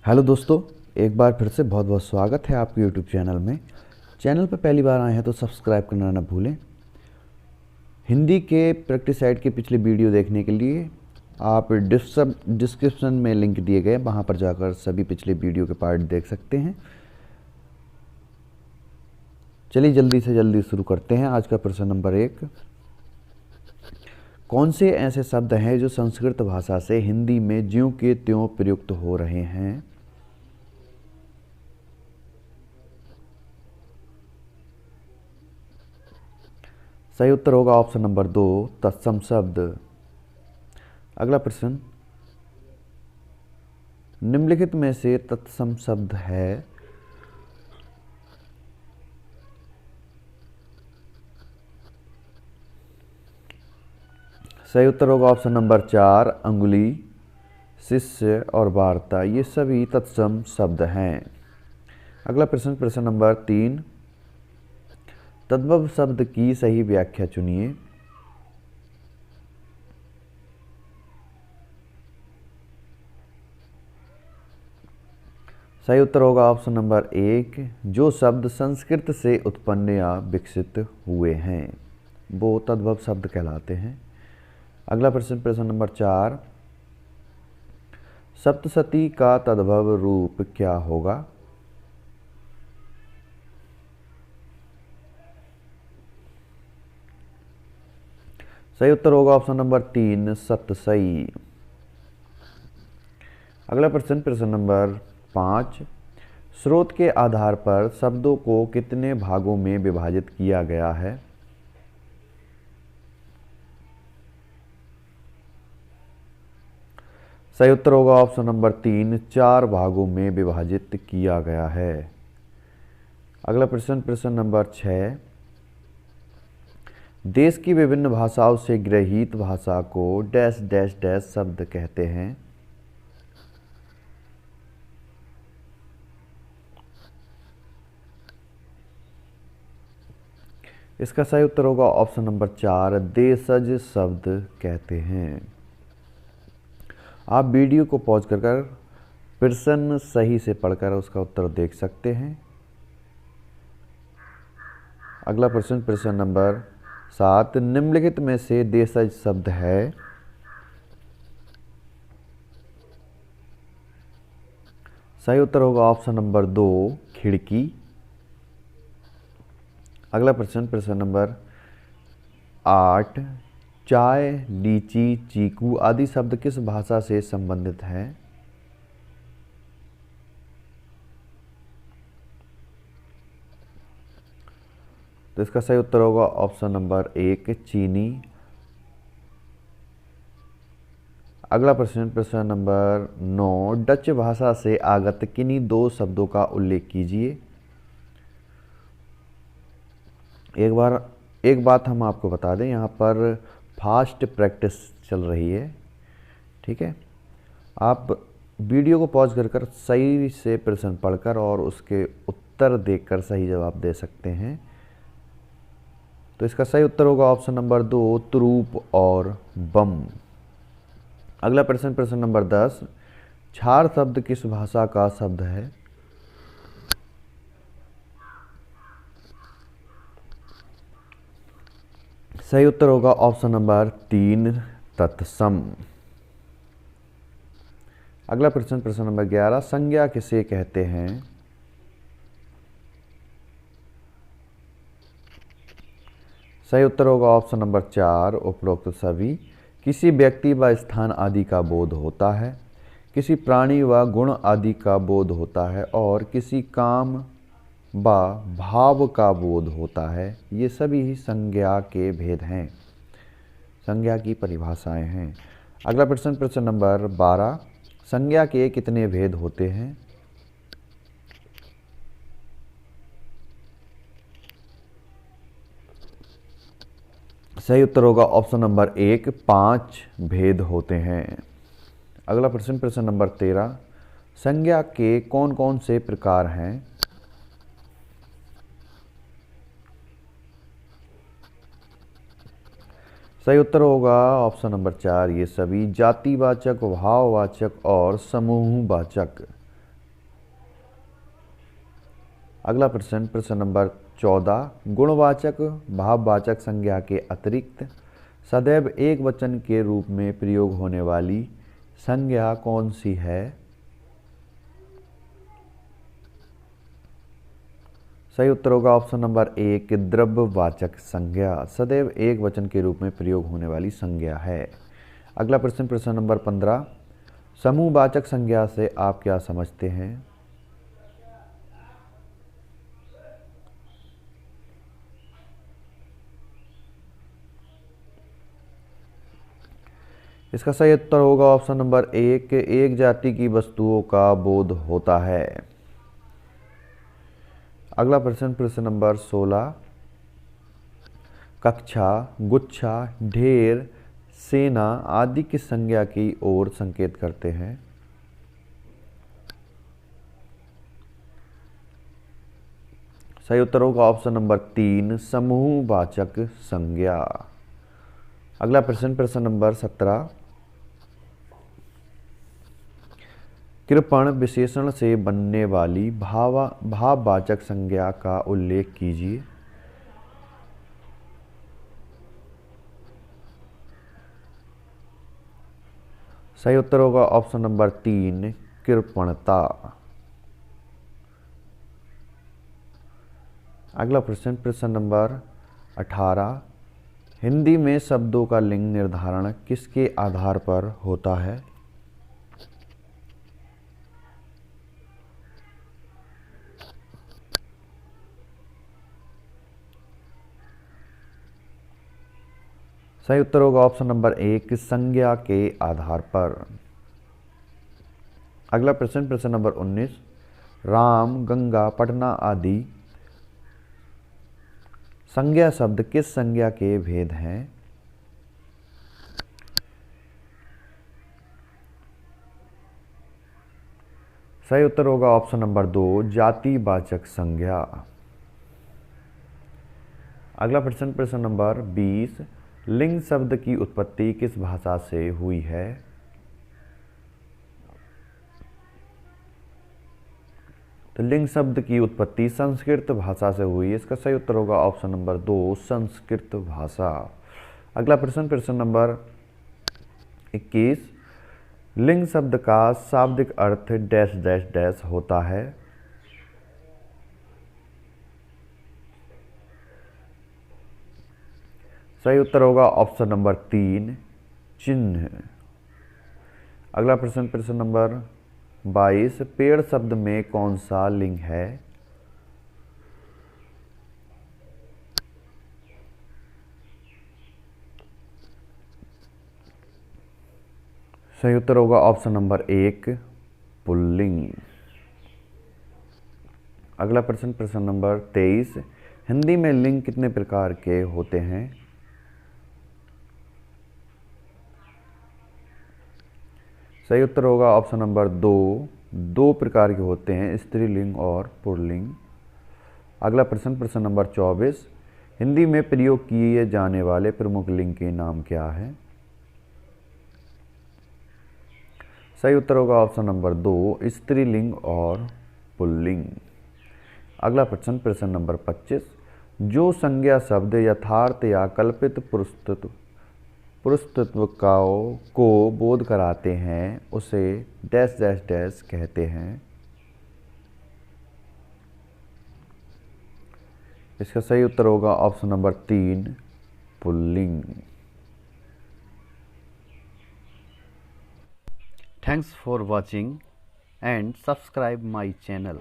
Hello दोस्तों, एक बार फिर से बहुत बहुत स्वागत है आपके यूट्यूब चैनल में। चैनल पर पहली बार आए हैं तो सब्सक्राइब करना ना भूलें। हिंदी के प्रैक्टिस साइट के पिछले वीडियो देखने के लिए आप डिस्क्रिप्शन में लिंक दिए गए, वहाँ पर जाकर सभी पिछले वीडियो के पार्ट देख सकते हैं। चलिए जल्दी से जल्दी शुरू करते हैं। आज का प्रश्न नंबर 1, कौन से ऐसे शब्द हैं जो संस्कृत भाषा से हिंदी में ज्यों के त्यों प्रयुक्त हो रहे हैं? सही उत्तर होगा ऑप्शन नंबर 2, तत्सम शब्द। अगला प्रश्न, निम्नलिखित में से तत्सम शब्द है? सही उत्तर होगा ऑप्शन नंबर 4, अंगुली, शिष्य और वार्ता। ये सभी तत्सम शब्द हैं। अगला प्रश्न, प्रश्न नंबर 3, तद्भव शब्द की सही व्याख्या चुनिए। सही उत्तर होगा ऑप्शन नंबर 1, जो शब्द संस्कृत से उत्पन्न या विकसित हुए हैं वो तद्भव शब्द कहलाते हैं। अगला प्रश्न, प्रश्न नंबर 4, सप्तशती का तद्भव रूप क्या होगा? सही उत्तर होगा ऑप्शन नंबर 3, सप्तशई। अगला प्रश्न, प्रश्न नंबर 5, स्रोत के आधार पर शब्दों को कितने भागों में विभाजित किया गया है? सही उत्तर होगा ऑप्शन नंबर 3, 4 भागों में विभाजित किया गया है। अगला प्रश्न, प्रश्न नंबर 6, देश की विभिन्न भाषाओं से गृहीत भाषा को डैश डैश डैश शब्द कहते हैं? इसका सही उत्तर होगा ऑप्शन नंबर 4, देशज शब्द कहते हैं। आप वीडियो को पॉज कर प्रश्न सही से पढ़कर उसका उत्तर देख सकते हैं। अगला प्रश्न, प्रश्न नंबर 7, निम्नलिखित में से देशज शब्द है? सही उत्तर होगा ऑप्शन नंबर 2, खिड़की। अगला प्रश्न, प्रश्न नंबर 8, चाय, लीची, चीकू आदि शब्द किस भाषा से संबंधित हैं? तो इसका सही उत्तर होगा ऑप्शन नंबर 1, चीनी। अगला प्रश्न, प्रश्न नंबर 9, डच भाषा से आगत किन्हीं 2 शब्दों का उल्लेख कीजिए। एक बात हम आपको बता दें, यहाँ पर फास्ट प्रैक्टिस चल रही है, ठीक है। आप वीडियो को पॉज कर सही से प्रश्न पढ़कर और उसके उत्तर देखकर सही जवाब दे सकते हैं। तो इसका सही उत्तर होगा ऑप्शन नंबर 2, तुरूप और बम। अगला प्रश्न, प्रश्न नंबर 10, क्षार शब्द किस भाषा का शब्द है? सही उत्तर होगा ऑप्शन नंबर 3, तत्सम। अगला प्रश्न, प्रश्न नंबर 11, संज्ञा किसे कहते हैं? सही उत्तर होगा ऑप्शन नंबर 4, उपरोक्त सभी। किसी व्यक्ति व स्थान आदि का बोध होता है, किसी प्राणी व गुण आदि का बोध होता है और किसी काम व भाव का बोध होता है। ये सभी ही संज्ञा के भेद हैं, संज्ञा की परिभाषाएं हैं। अगला प्रश्न, प्रश्न नंबर 12, संज्ञा के कितने भेद होते हैं? सही उत्तर होगा ऑप्शन नंबर 1, 5 भेद होते हैं। अगला प्रश्न, प्रश्न नंबर 13, संज्ञा के कौन कौन से प्रकार हैं? सही उत्तर होगा ऑप्शन नंबर 4, ये सभी जातिवाचक, भाववाचक और समूहवाचक। अगला प्रश्न, प्रश्न नंबर 14, गुणवाचक भाववाचक संज्ञा के अतिरिक्त सदैव एक वचन के रूप में प्रयोग होने वाली संज्ञा कौन सी है? सही उत्तर होगा ऑप्शन नंबर 1, द्रव्यवाचक संज्ञा सदैव एक वचन के रूप में प्रयोग होने वाली संज्ञा है। अगला प्रश्न, प्रश्न नंबर 15, समूहवाचक संज्ञा से आप क्या समझते हैं? इसका सही उत्तर होगा ऑप्शन नंबर 1, एक जाति की वस्तुओं का बोध होता है। अगला प्रश्न, प्रश्न नंबर 16, कक्षा, गुच्छा, ढेर, सेना आदि किस संज्ञा की ओर संकेत करते हैं? सही उत्तर होगा ऑप्शन नंबर 3, समूहवाचक संज्ञा। अगला प्रश्न, प्रश्न नंबर 17, कृपण विशेषण से बनने वाली भाववाचक संज्ञा का उल्लेख कीजिए। सही उत्तर होगा ऑप्शन नंबर 3, कृपणता। अगला प्रश्न, प्रश्न नंबर 18, हिंदी में शब्दों का लिंग निर्धारण किसके आधार पर होता है? सही उत्तर होगा ऑप्शन नंबर 1, संज्ञा के आधार पर। अगला प्रश्न, प्रश्न नंबर 19, राम, गंगा, पटना आदि संज्ञा शब्द किस संज्ञा के भेद हैं? सही उत्तर होगा ऑप्शन नंबर 2, जातिवाचक संज्ञा। अगला प्रश्न, प्रश्न नंबर 20, लिंग शब्द की उत्पत्ति किस भाषा से हुई है? तो लिंग शब्द की उत्पत्ति संस्कृत भाषा से हुई है। इसका सही उत्तर होगा ऑप्शन नंबर 2, संस्कृत भाषा। अगला प्रश्न, प्रश्न नंबर 21, लिंग शब्द का शाब्दिक अर्थ डैश डैश डैश होता है? सही उत्तर होगा ऑप्शन नंबर 3, चिन्ह। अगला प्रश्न, प्रश्न नंबर 22, पेड़ शब्द में कौन सा लिंग है? सही उत्तर होगा ऑप्शन नंबर 1, पुल्लिंग। अगला प्रश्न, प्रश्न नंबर 23, हिंदी में लिंग कितने प्रकार के होते हैं? सही उत्तर होगा ऑप्शन नंबर 2, दो प्रकार के होते हैं, स्त्रीलिंग और पुल्लिंग। अगला प्रश्न, प्रश्न नंबर 24, हिंदी में प्रयोग किए जाने वाले प्रमुख लिंग के नाम क्या है? सही उत्तर होगा ऑप्शन नंबर 2, स्त्रीलिंग और पुल्लिंग। अगला प्रश्न, प्रश्न नंबर 25, जो संज्ञा शब्द यथार्थ या कल्पित पुरुषत्व को बोध कराते हैं उसे डैश डैश डैश कहते हैं? इसका सही उत्तर होगा option number 3, pulling. Thanks for watching and subscribe my channel.